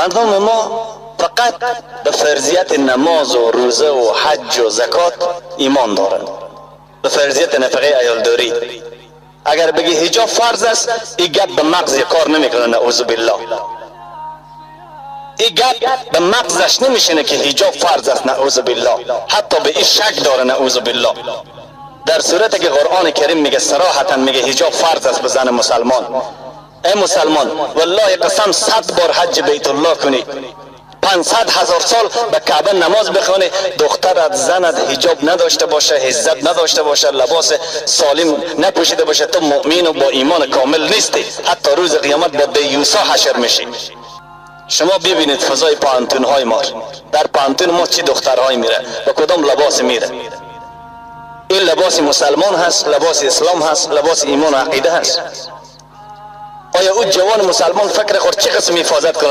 مردم ما فقط به فرضیت نماز و روزه و حج و زکات ایمان دارند، به فرضیت نفقه عیالداری. اگر بگی حجاب فرض است، این گپ به مغز کار نمیکنه. نعوذ بالله، این گپ به مغزش نمیشینه که حجاب فرض است. نعوذ بالله، حتی به این شک داره. نعوذ بالله، در صورتی که قرآن کریم میگه صراحتا میگه حجاب فرض است به زن مسلمان. ای مسلمان، والله قسم 100 بار حج بیت الله کنی، 500,000 سال به کعبه نماز بخوانی، دخترت زنت حجاب نداشته باشه، عزت نداشته باشه، لباس سالم نپوشیده باشه، تو مؤمن و با ایمان کامل نیستی. حتی روز قیامت با دیوسا حشر میشی. شما ببینید فضای پانتون های ما، در پانتون ما چی دخترهای میره، با کدام لباس میره. این لباس مسلمان هست، لباس اسلام هست، لباس ایمان و عقیده هست. آیا او جوان مسلمان فکر خود چه قسم حفاظت کنه